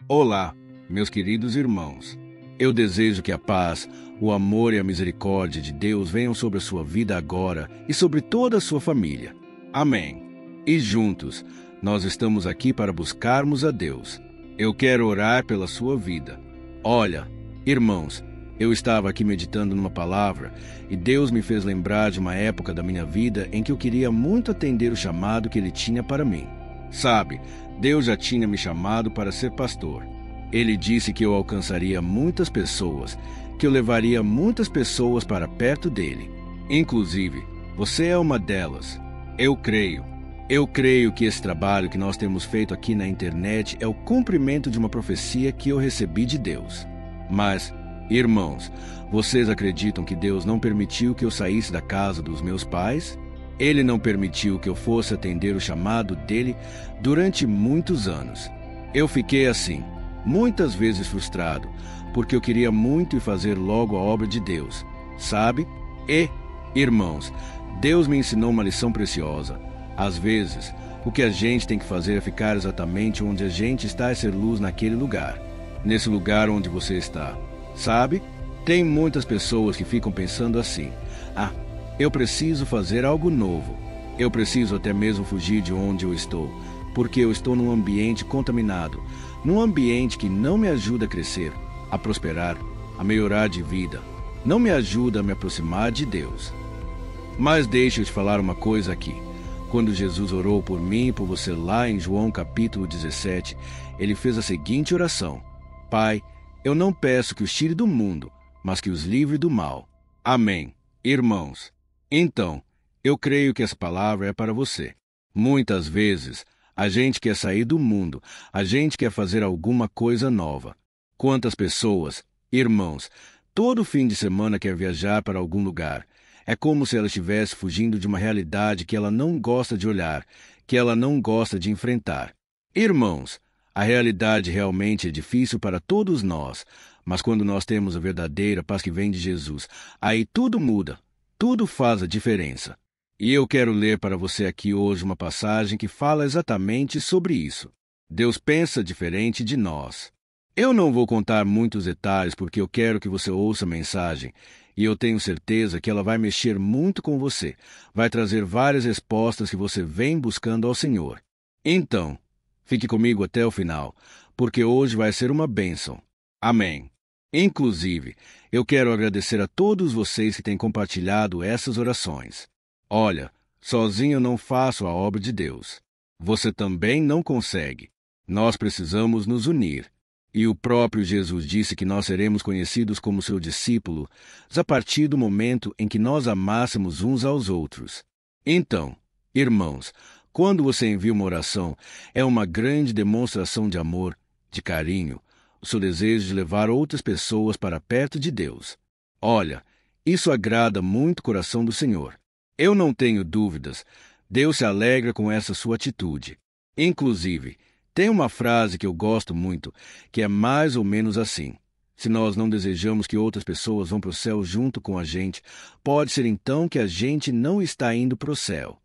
Olá, meus queridos irmãos. Eu desejo que a paz, o amor e a misericórdia de Deus venham sobre a sua vida agora e sobre toda a sua família. Amém. E juntos, nós estamos aqui para buscarmos a Deus. Eu quero orar pela sua vida. Olha, irmãos, eu estava aqui meditando numa palavra e Deus me fez lembrar de uma época da minha vida em que eu queria muito atender o chamado que Ele tinha para mim. Sabe, Deus já tinha me chamado para ser pastor. Ele disse que eu alcançaria muitas pessoas, que eu levaria muitas pessoas para perto dele. Inclusive, você é uma delas. Eu creio que esse trabalho que nós temos feito aqui na internet é o cumprimento de uma profecia que eu recebi de Deus. Mas, irmãos, vocês acreditam que Deus não permitiu que eu saísse da casa dos meus pais? Ele não permitiu que eu fosse atender o chamado dele durante muitos anos. Eu fiquei assim, muitas vezes frustrado, porque eu queria muito ir fazer logo a obra de Deus, sabe? E, irmãos, Deus me ensinou uma lição preciosa. Às vezes, o que a gente tem que fazer é ficar exatamente onde a gente está e ser luz naquele lugar. Nesse lugar onde você está, sabe? Tem muitas pessoas que ficam pensando assim: eu preciso fazer algo novo. Eu preciso até mesmo fugir de onde eu estou, porque eu estou num ambiente contaminado, num ambiente que não me ajuda a crescer, a prosperar, a melhorar de vida. Não me ajuda a me aproximar de Deus. Mas deixa eu te falar uma coisa aqui. Quando Jesus orou por mim e por você lá em João capítulo 17, ele fez a seguinte oração: Pai, eu não peço que os tire do mundo, mas que os livre do mal. Amém. Irmãos, então, eu creio que essa palavra é para você. Muitas vezes, a gente quer sair do mundo, a gente quer fazer alguma coisa nova. Quantas pessoas, irmãos, todo fim de semana quer viajar para algum lugar. É como se ela estivesse fugindo de uma realidade que ela não gosta de olhar, que ela não gosta de enfrentar. Irmãos, a realidade realmente é difícil para todos nós, mas quando nós temos a verdadeira paz que vem de Jesus, aí tudo muda. Tudo faz a diferença. E eu quero ler para você aqui hoje uma passagem que fala exatamente sobre isso. Deus pensa diferente de nós. Eu não vou contar muitos detalhes porque eu quero que você ouça a mensagem e eu tenho certeza que ela vai mexer muito com você, vai trazer várias respostas que você vem buscando ao Senhor. Então, fique comigo até o final, porque hoje vai ser uma bênção. Amém. Inclusive, eu quero agradecer a todos vocês que têm compartilhado essas orações. Olha, sozinho eu não faço a obra de Deus. Você também não consegue. Nós precisamos nos unir. E o próprio Jesus disse que nós seremos conhecidos como seu discípulo a partir do momento em que nós amássemos uns aos outros. Então, irmãos, quando você envia uma oração, é uma grande demonstração de amor, de carinho, o seu desejo de levar outras pessoas para perto de Deus. Olha, isso agrada muito o coração do Senhor. Eu não tenho dúvidas, Deus se alegra com essa sua atitude. Inclusive, tem uma frase que eu gosto muito, que é mais ou menos assim: se nós não desejamos que outras pessoas vão para o céu junto com a gente, pode ser então que a gente não está indo para o céu.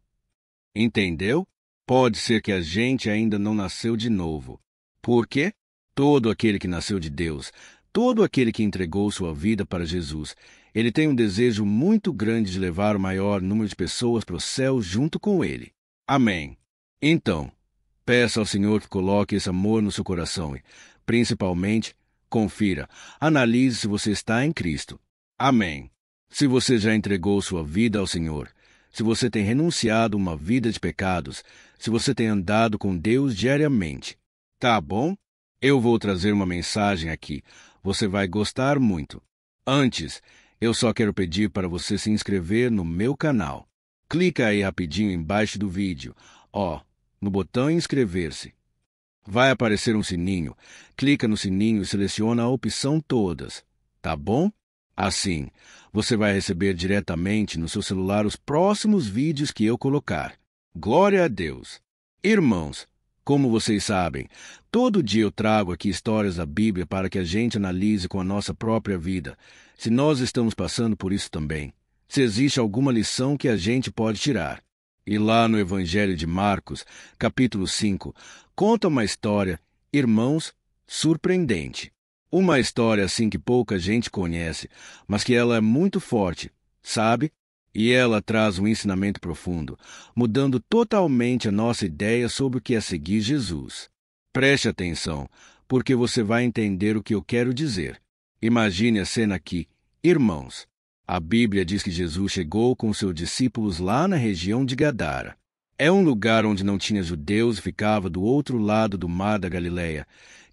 Entendeu? Pode ser que a gente ainda não nasceu de novo. Por quê? Todo aquele que nasceu de Deus, todo aquele que entregou sua vida para Jesus, ele tem um desejo muito grande de levar o maior número de pessoas para o céu junto com ele. Amém. Então, peça ao Senhor que coloque esse amor no seu coração e, principalmente, confira, analise se você está em Cristo. Amém. Se você já entregou sua vida ao Senhor, se você tem renunciado a uma vida de pecados, se você tem andado com Deus diariamente, tá bom? Eu vou trazer uma mensagem aqui. Você vai gostar muito. Antes, eu só quero pedir para você se inscrever no meu canal. Clica aí rapidinho embaixo do vídeo, no botão inscrever-se. Vai aparecer um sininho. Clica no sininho e seleciona a opção todas. Tá bom? Assim, você vai receber diretamente no seu celular os próximos vídeos que eu colocar. Glória a Deus! Irmãos, como vocês sabem, todo dia eu trago aqui histórias da Bíblia para que a gente analise com a nossa própria vida, se nós estamos passando por isso também, se existe alguma lição que a gente pode tirar. E lá no Evangelho de Marcos, capítulo 5, conta uma história, irmãos, surpreendente. Uma história assim que pouca gente conhece, mas que ela é muito forte, sabe? E ela traz um ensinamento profundo, mudando totalmente a nossa ideia sobre o que é seguir Jesus. Preste atenção, porque você vai entender o que eu quero dizer. Imagine a cena aqui, irmãos. A Bíblia diz que Jesus chegou com seus discípulos lá na região de Gadara. É um lugar onde não tinha judeus e ficava do outro lado do mar da Galileia,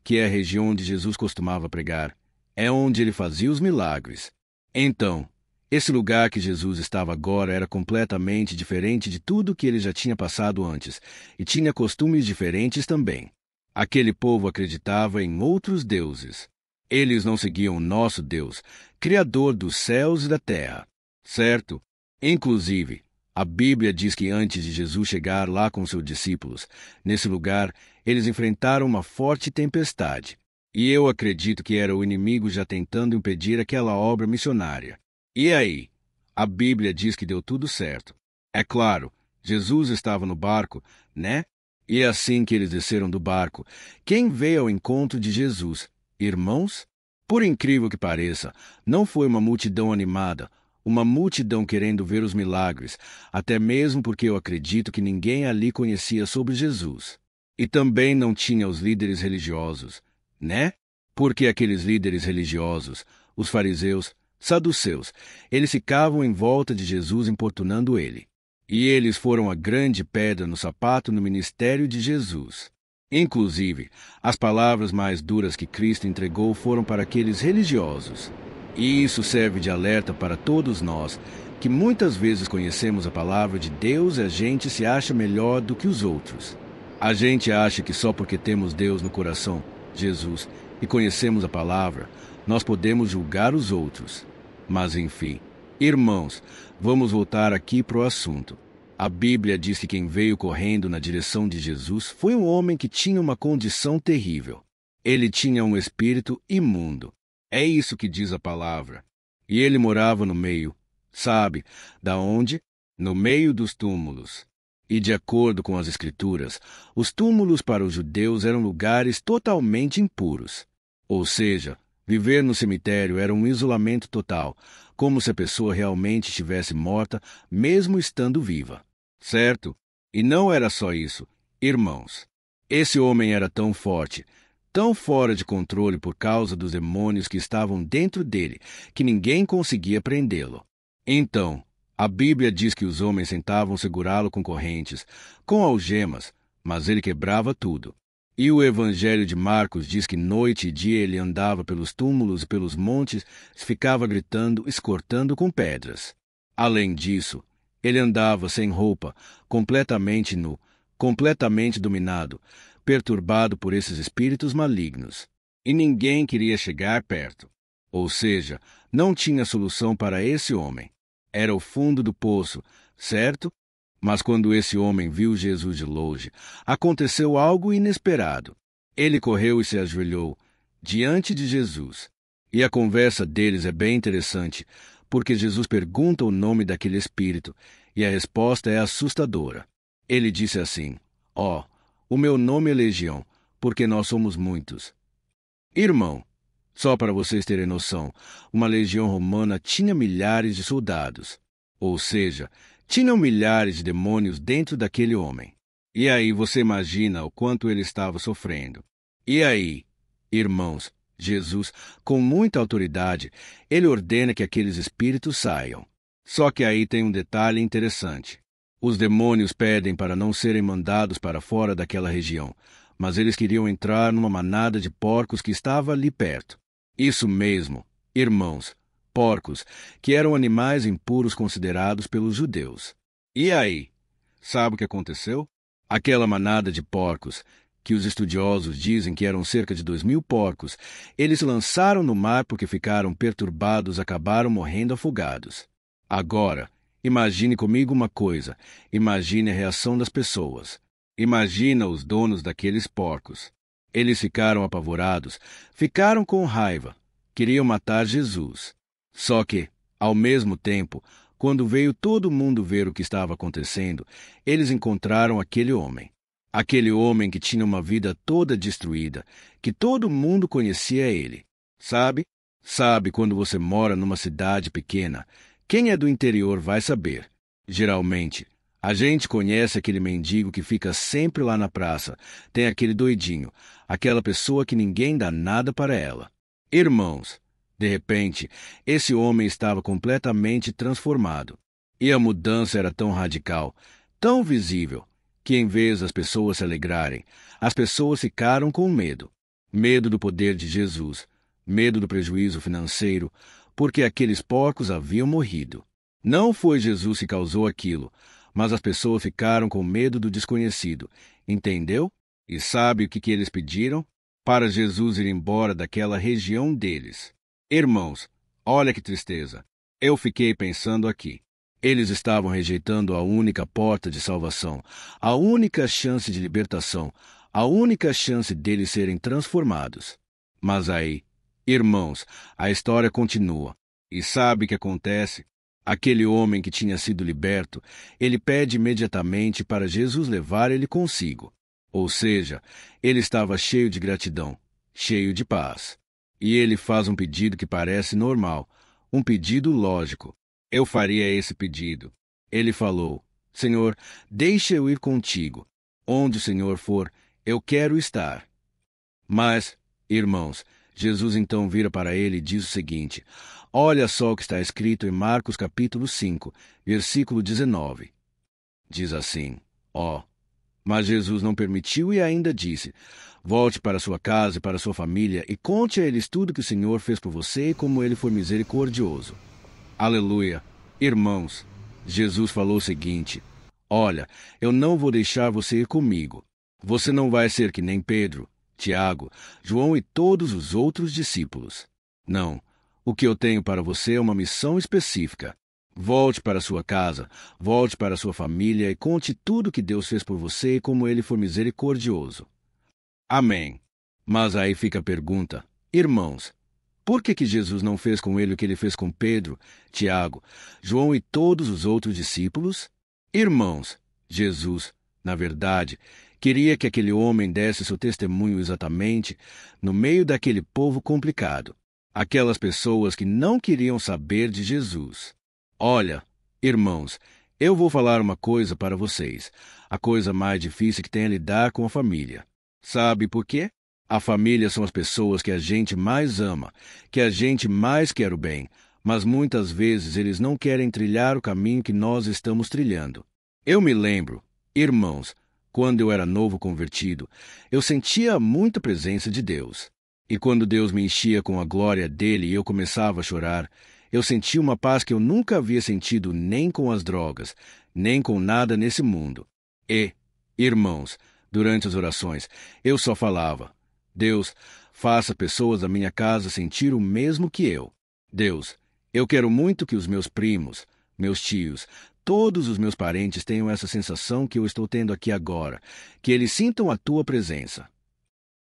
que é a região onde Jesus costumava pregar. É onde ele fazia os milagres. Então, esse lugar que Jesus estava agora era completamente diferente de tudo que ele já tinha passado antes, e tinha costumes diferentes também. Aquele povo acreditava em outros deuses. Eles não seguiam o nosso Deus, Criador dos céus e da terra, certo? Inclusive, a Bíblia diz que antes de Jesus chegar lá com seus discípulos, nesse lugar, eles enfrentaram uma forte tempestade. E eu acredito que era o inimigo já tentando impedir aquela obra missionária. E aí? A Bíblia diz que deu tudo certo. É claro, Jesus estava no barco, né? E assim que eles desceram do barco, quem veio ao encontro de Jesus? Irmãos? Por incrível que pareça, não foi uma multidão animada, uma multidão querendo ver os milagres, até mesmo porque eu acredito que ninguém ali conhecia sobre Jesus. E também não tinha os líderes religiosos, né? Porque aqueles líderes religiosos, os fariseus, saduceus, eles ficavam em volta de Jesus importunando ele. E eles foram a grande pedra no sapato no ministério de Jesus. Inclusive, as palavras mais duras que Cristo entregou foram para aqueles religiosos. E isso serve de alerta para todos nós, que muitas vezes conhecemos a palavra de Deus e a gente se acha melhor do que os outros. A gente acha que só porque temos Deus no coração, Jesus, e conhecemos a palavra, nós podemos julgar os outros. Mas enfim, irmãos, vamos voltar aqui para o assunto. A Bíblia diz que quem veio correndo na direção de Jesus foi um homem que tinha uma condição terrível. Ele tinha um espírito imundo. É isso que diz a palavra. E ele morava no meio, sabe, da onde? No meio dos túmulos. E de acordo com as Escrituras, os túmulos para os judeus eram lugares totalmente impuros. Ou seja, viver no cemitério era um isolamento total, como se a pessoa realmente estivesse morta, mesmo estando viva. Certo? E não era só isso, irmãos. Esse homem era tão forte, tão fora de controle por causa dos demônios que estavam dentro dele, que ninguém conseguia prendê-lo. Então, a Bíblia diz que os homens tentavam segurá-lo com correntes, com algemas, mas ele quebrava tudo. E o Evangelho de Marcos diz que noite e dia ele andava pelos túmulos e pelos montes, ficava gritando, escortando com pedras. Além disso, ele andava sem roupa, completamente nu, completamente dominado, perturbado por esses espíritos malignos. E ninguém queria chegar perto. Ou seja, não tinha solução para esse homem. Era o fundo do poço, certo? Mas quando esse homem viu Jesus de longe, aconteceu algo inesperado. Ele correu e se ajoelhou diante de Jesus. E a conversa deles é bem interessante, porque Jesus pergunta o nome daquele espírito, e a resposta é assustadora. Ele disse assim: o meu nome é Legião, porque nós somos muitos. Irmão, só para vocês terem noção, uma legião romana tinha milhares de soldados. Ou seja, tinham milhares de demônios dentro daquele homem. E aí você imagina o quanto ele estava sofrendo. E aí, irmãos, Jesus, com muita autoridade, ele ordena que aqueles espíritos saiam. Só que aí tem um detalhe interessante. Os demônios pedem para não serem mandados para fora daquela região, mas eles queriam entrar numa manada de porcos que estava ali perto. Isso mesmo, irmãos, porcos, que eram animais impuros considerados pelos judeus. E aí, sabe o que aconteceu? Aquela manada de porcos, que os estudiosos dizem que eram cerca de 2.000 porcos, eles se lançaram no mar porque ficaram perturbados e acabaram morrendo afogados. Agora, imagine comigo uma coisa, imagine a reação das pessoas. Imagina os donos daqueles porcos. Eles ficaram apavorados, ficaram com raiva, queriam matar Jesus. Só que, ao mesmo tempo, quando veio todo mundo ver o que estava acontecendo, eles encontraram aquele homem. Aquele homem que tinha uma vida toda destruída, que todo mundo conhecia ele. Sabe quando você mora numa cidade pequena, quem é do interior vai saber. Geralmente, a gente conhece aquele mendigo que fica sempre lá na praça, tem aquele doidinho, aquela pessoa que ninguém dá nada para ela. Irmãos, de repente, esse homem estava completamente transformado. E a mudança era tão radical, tão visível, que em vez das pessoas se alegrarem, as pessoas ficaram com medo. Medo do poder de Jesus, medo do prejuízo financeiro, porque aqueles porcos haviam morrido. Não foi Jesus que causou aquilo, mas as pessoas ficaram com medo do desconhecido. Entendeu? E sabe o que eles pediram? Para Jesus ir embora daquela região deles. Irmãos, olha que tristeza. Eu fiquei pensando aqui. Eles estavam rejeitando a única porta de salvação, a única chance de libertação, a única chance deles serem transformados. Mas aí, irmãos, a história continua. E sabe o que acontece? Aquele homem que tinha sido liberto, ele pede imediatamente para Jesus levar ele consigo. Ou seja, ele estava cheio de gratidão, cheio de paz. E ele faz um pedido que parece normal, um pedido lógico. Eu faria esse pedido. Ele falou: Senhor, deixa eu ir contigo. Onde o Senhor for, eu quero estar. Mas, irmãos, Jesus então vira para ele e diz o seguinte: olha só o que está escrito em Marcos capítulo 5, versículo 19. Diz assim: mas Jesus não permitiu e ainda disse: volte para sua casa e para sua família e conte a eles tudo que o Senhor fez por você e como ele foi misericordioso. Aleluia! Irmãos, Jesus falou o seguinte: olha, eu não vou deixar você ir comigo. Você não vai ser que nem Pedro, Tiago, João e todos os outros discípulos. Não, o que eu tenho para você é uma missão específica. Volte para sua casa, volte para sua família e conte tudo que Deus fez por você e como ele foi misericordioso. Amém. Mas aí fica a pergunta: irmãos, por que Jesus não fez com ele o que ele fez com Pedro, Tiago, João e todos os outros discípulos? Irmãos, Jesus, na verdade, queria que aquele homem desse seu testemunho exatamente no meio daquele povo complicado, aquelas pessoas que não queriam saber de Jesus. Olha, irmãos, eu vou falar uma coisa para vocês, a coisa mais difícil que tem é lidar com a família. Sabe por quê? A família são as pessoas que a gente mais ama, que a gente mais quer o bem, mas muitas vezes eles não querem trilhar o caminho que nós estamos trilhando. Eu me lembro, irmãos, quando eu era novo convertido, eu sentia muita presença de Deus. E quando Deus me enchia com a glória dele e eu começava a chorar, eu sentia uma paz que eu nunca havia sentido nem com as drogas, nem com nada nesse mundo. E, irmãos, durante as orações, eu só falava: Deus, faça pessoas da minha casa sentir o mesmo que eu. Deus, eu quero muito que os meus primos, meus tios, todos os meus parentes tenham essa sensação que eu estou tendo aqui agora, que eles sintam a tua presença.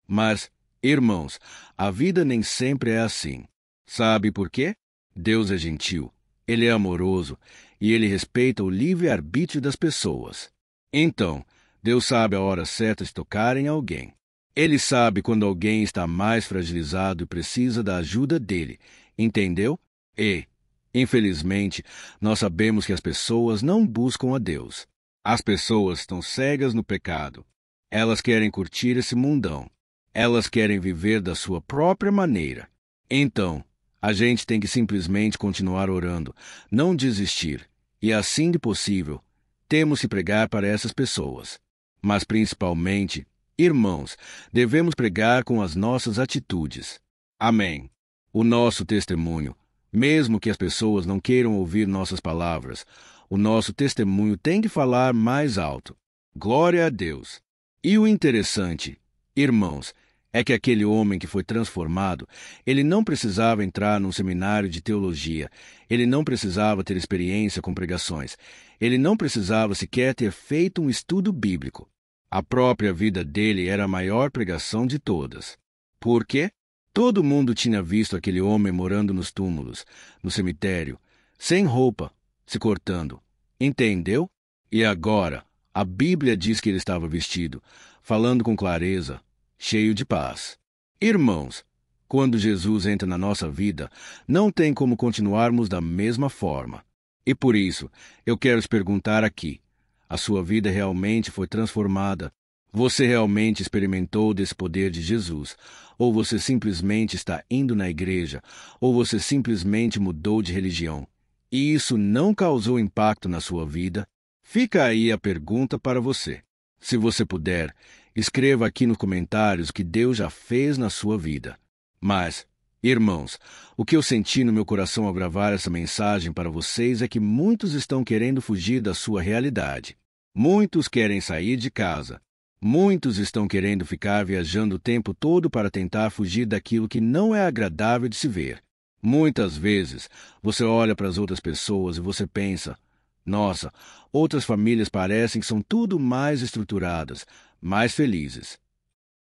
Mas, irmãos, a vida nem sempre é assim. Sabe por quê? Deus é gentil, ele é amoroso e ele respeita o livre-arbítrio das pessoas. Então, Deus sabe a hora certa de tocar em alguém. Ele sabe quando alguém está mais fragilizado e precisa da ajuda dele, entendeu? E, infelizmente, nós sabemos que as pessoas não buscam a Deus. As pessoas estão cegas no pecado. Elas querem curtir esse mundão. Elas querem viver da sua própria maneira. Então, a gente tem que simplesmente continuar orando, não desistir. E assim de possível, temos que pregar para essas pessoas. Mas principalmente, irmãos, devemos pregar com as nossas atitudes. Amém. O nosso testemunho, mesmo que as pessoas não queiram ouvir nossas palavras, o nosso testemunho tem que falar mais alto. Glória a Deus. E o interessante, irmãos, é que aquele homem que foi transformado, ele não precisava entrar num seminário de teologia, ele não precisava ter experiência com pregações, ele não precisava sequer ter feito um estudo bíblico. A própria vida dele era a maior pregação de todas. Por quê? Todo mundo tinha visto aquele homem morando nos túmulos, no cemitério, sem roupa, se cortando. Entendeu? E agora, A Bíblia diz que ele estava vestido, falando com clareza, cheio de paz. Irmãos, quando Jesus entra na nossa vida, não tem como continuarmos da mesma forma. E por isso, eu quero te perguntar aqui: a sua vida realmente foi transformada? Você realmente experimentou desse poder de Jesus? Ou você simplesmente está indo na igreja? Ou você simplesmente mudou de religião? E isso não causou impacto na sua vida? Fica aí a pergunta para você. Se você puder, escreva aqui nos comentários o que Deus já fez na sua vida. Mas, irmãos, o que eu senti no meu coração ao gravar essa mensagem para vocês é que muitos estão querendo fugir da sua realidade. Muitos querem sair de casa. Muitos estão querendo ficar viajando o tempo todo para tentar fugir daquilo que não é agradável de se ver. Muitas vezes, você olha para as outras pessoas e você pensa: nossa, outras famílias parecem que são tudo mais estruturadas, mais felizes.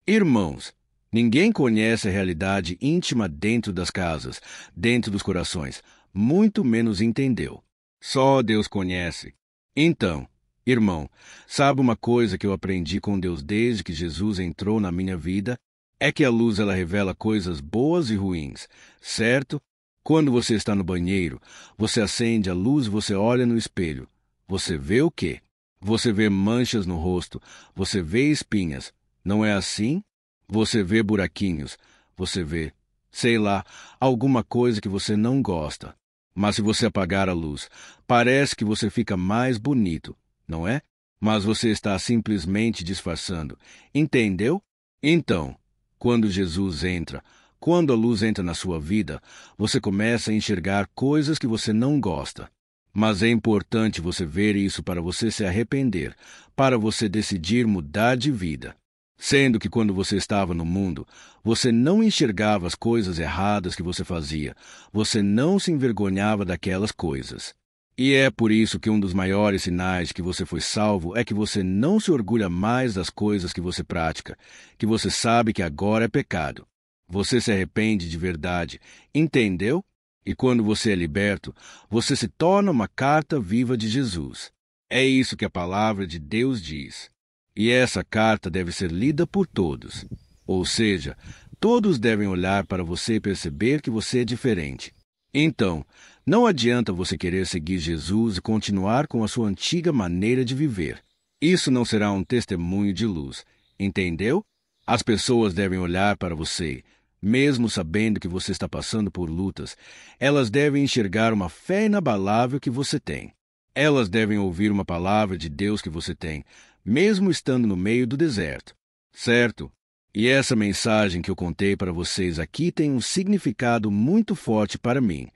Irmãos, ninguém conhece a realidade íntima dentro das casas, dentro dos corações, muito menos entendeu. Só Deus conhece. Então, irmão, sabe uma coisa que eu aprendi com Deus desde que Jesus entrou na minha vida? É que a luz ela revela coisas boas e ruins, certo? Quando você está no banheiro, você acende a luz e você olha no espelho. Você vê o quê? Você vê manchas no rosto, você vê espinhas. Não é assim? Você vê buraquinhos, você vê, sei lá, alguma coisa que você não gosta. Mas se você apagar a luz, parece que você fica mais bonito, não é? Mas você está simplesmente disfarçando. Entendeu? Então, quando Jesus entra, quando a luz entra na sua vida, você começa a enxergar coisas que você não gosta. Mas é importante você ver isso para você se arrepender, para você decidir mudar de vida. Sendo que quando você estava no mundo, você não enxergava as coisas erradas que você fazia, você não se envergonhava daquelas coisas. E é por isso que um dos maiores sinais de que você foi salvo é que você não se orgulha mais das coisas que você pratica, que você sabe que agora é pecado. Você se arrepende de verdade, entendeu? E quando você é liberto, você se torna uma carta viva de Jesus. É isso que a palavra de Deus diz. E essa carta deve ser lida por todos. Ou seja, todos devem olhar para você e perceber que você é diferente. Então, não adianta você querer seguir Jesus e continuar com a sua antiga maneira de viver. Isso não será um testemunho de luz, entendeu? As pessoas devem olhar para você, mesmo sabendo que você está passando por lutas. Elas devem enxergar uma fé inabalável que você tem. Elas devem ouvir uma palavra de Deus que você tem, mesmo estando no meio do deserto. Certo? E essa mensagem que eu contei para vocês aqui tem um significado muito forte para mim,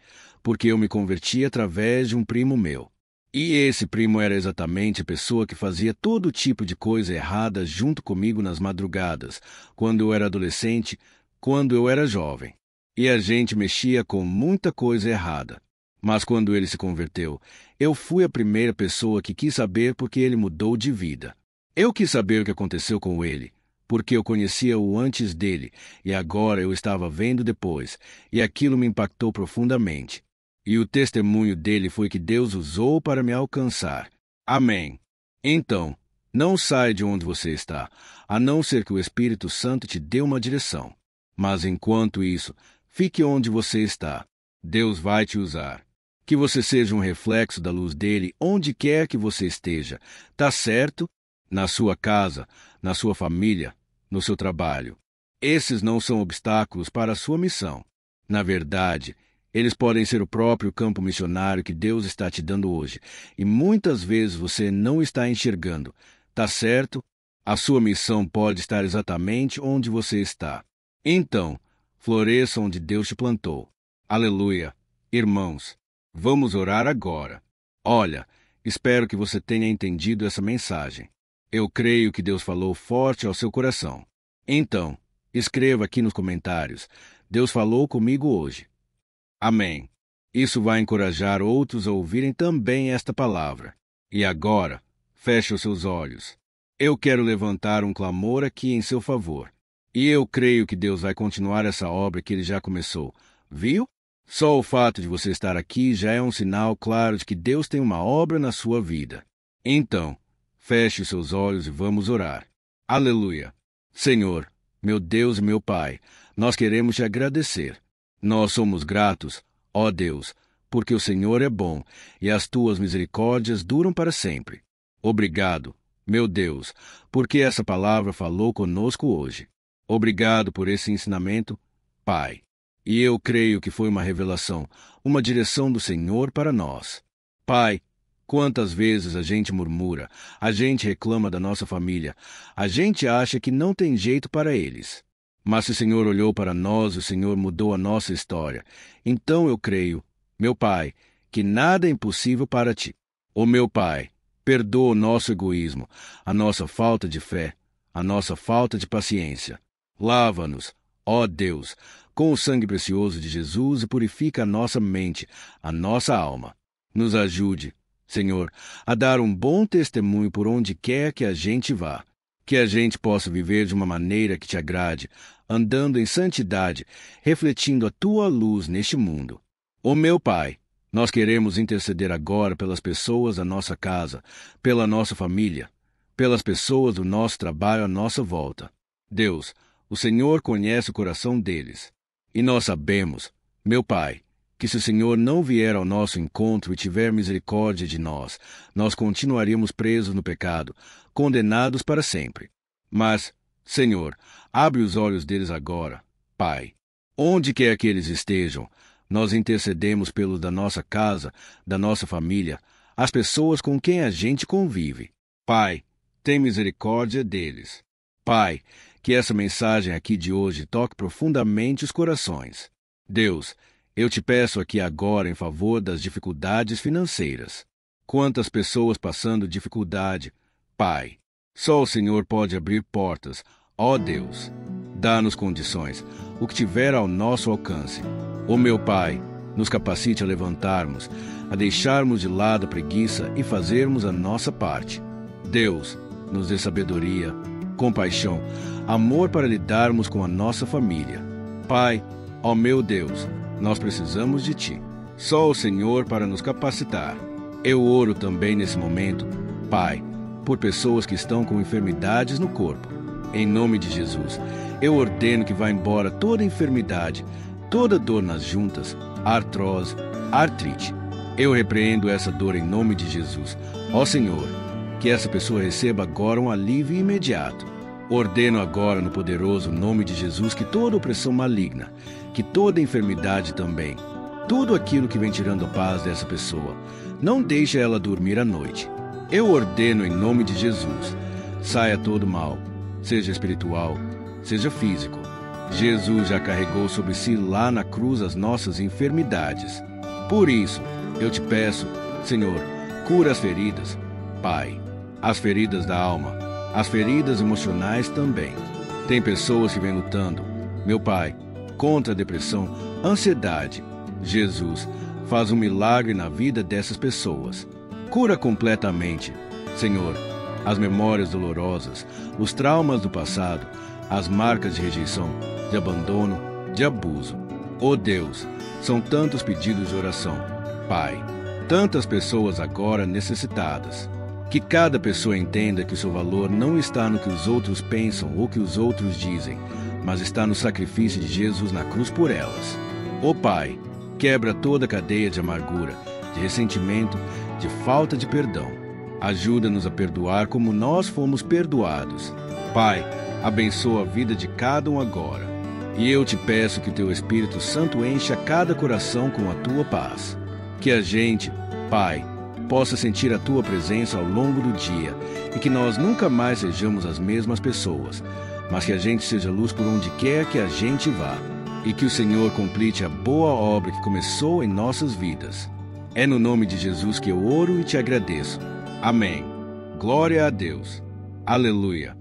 porque eu me converti através de um primo meu. E esse primo era exatamente a pessoa que fazia todo tipo de coisa errada junto comigo nas madrugadas, quando eu era adolescente, quando eu era jovem. E a gente mexia com muita coisa errada. Mas quando ele se converteu, eu fui a primeira pessoa que quis saber por que ele mudou de vida. Eu quis saber o que aconteceu com ele, porque eu conhecia-o antes dele, e agora eu estava vendo depois, e aquilo me impactou profundamente. E o testemunho dele foi que Deus usou para me alcançar. Amém. Então, não saia de onde você está, a não ser que o Espírito Santo te dê uma direção. Mas enquanto isso, fique onde você está. Deus vai te usar. Que você seja um reflexo da luz dele onde quer que você esteja. Tá certo? Na sua casa, na sua família, no seu trabalho. Esses não são obstáculos para a sua missão. Na verdade, eles podem ser o próprio campo missionário que Deus está te dando hoje. E muitas vezes você não está enxergando. Tá certo? A sua missão pode estar exatamente onde você está. Então, floresça onde Deus te plantou. Aleluia. Irmãos, vamos orar agora. Olha, espero que você tenha entendido essa mensagem. Eu creio que Deus falou forte ao seu coração. Então, escreva aqui nos comentários: Deus falou comigo hoje. Amém. Isso vai encorajar outros a ouvirem também esta palavra. E agora, feche os seus olhos. Eu quero levantar um clamor aqui em seu favor. E eu creio que Deus vai continuar essa obra que Ele já começou. Viu? Só o fato de você estar aqui já é um sinal claro de que Deus tem uma obra na sua vida. Então, Feche os seus olhos e vamos orar. Aleluia. Senhor, meu Deus e meu Pai, nós queremos te agradecer. Nós somos gratos, ó Deus, porque o Senhor é bom e as tuas misericórdias duram para sempre. Obrigado, meu Deus, porque essa palavra falou conosco hoje. Obrigado por esse ensinamento, Pai. E eu creio que foi uma revelação, uma direção do Senhor para nós. Pai, quantas vezes a gente murmura, a gente reclama da nossa família, a gente acha que não tem jeito para eles. Mas se o Senhor olhou para nós, o Senhor mudou a nossa história. Então eu creio, meu Pai, que nada é impossível para ti. Ó meu Pai, perdoa o nosso egoísmo, a nossa falta de fé, a nossa falta de paciência. Lava-nos, ó Deus, com o sangue precioso de Jesus e purifica a nossa mente, a nossa alma. Nos ajude, Senhor, a dar um bom testemunho por onde quer que a gente vá. Que a gente possa viver de uma maneira que te agrade, andando em santidade, refletindo a tua luz neste mundo. Ó meu Pai, nós queremos interceder agora pelas pessoas da nossa casa, pela nossa família, pelas pessoas do nosso trabalho à nossa volta. Deus, o Senhor conhece o coração deles. E nós sabemos, meu Pai, que se o Senhor não vier ao nosso encontro e tiver misericórdia de nós, nós continuaríamos presos no pecado, condenados para sempre. Mas, Senhor, abre os olhos deles agora, Pai. Onde quer que eles estejam, nós intercedemos pelos da nossa casa, da nossa família, as pessoas com quem a gente convive. Pai, tem misericórdia deles. Pai, que essa mensagem aqui de hoje toque profundamente os corações. Deus, eu te peço aqui agora em favor das dificuldades financeiras. Quantas pessoas passando dificuldade, Pai. Só o Senhor pode abrir portas. Ó Deus, dá-nos condições, o que tiver ao nosso alcance. Ó meu Pai, nos capacite a levantarmos, a deixarmos de lado a preguiça e fazermos a nossa parte. Deus, nos dê sabedoria, compaixão, amor para lidarmos com a nossa família. Pai, ó meu Deus, nós precisamos de Ti. Só o Senhor para nos capacitar. Eu oro também nesse momento, Pai, por pessoas que estão com enfermidades no corpo. Em nome de Jesus, eu ordeno que vá embora toda enfermidade, toda dor nas juntas, artrose, artrite. Eu repreendo essa dor em nome de Jesus. Ó Senhor, que essa pessoa receba agora um alívio imediato. Ordeno agora no poderoso nome de Jesus que toda opressão maligna, que toda enfermidade também, tudo aquilo que vem tirando a paz dessa pessoa, não deixe ela dormir à noite. Eu ordeno em nome de Jesus, saia todo mal, seja espiritual, seja físico. Jesus já carregou sobre si lá na cruz as nossas enfermidades. Por isso, eu te peço, Senhor, cura as feridas, Pai, as feridas da alma, as feridas emocionais também. Tem pessoas que vêm lutando, meu Pai, contra a depressão, ansiedade. Jesus, faz um milagre na vida dessas pessoas. Cura completamente, Senhor, as memórias dolorosas, os traumas do passado, as marcas de rejeição, de abandono, de abuso. Oh Deus, são tantos pedidos de oração, Pai, tantas pessoas agora necessitadas. Que cada pessoa entenda que o seu valor não está no que os outros pensam ou que os outros dizem, mas está no sacrifício de Jesus na cruz por elas. Ó Pai, quebra toda a cadeia de amargura, de ressentimento, de falta de perdão. Ajuda-nos a perdoar como nós fomos perdoados. Pai, abençoa a vida de cada um agora. E eu te peço que o teu Espírito Santo encha cada coração com a tua paz. Que a gente, Pai, possa sentir a tua presença ao longo do dia e que nós nunca mais sejamos as mesmas pessoas, mas que a gente seja luz por onde quer que a gente vá e que o Senhor complete a boa obra que começou em nossas vidas. É no nome de Jesus que eu oro e te agradeço. Amém. Glória a Deus. Aleluia.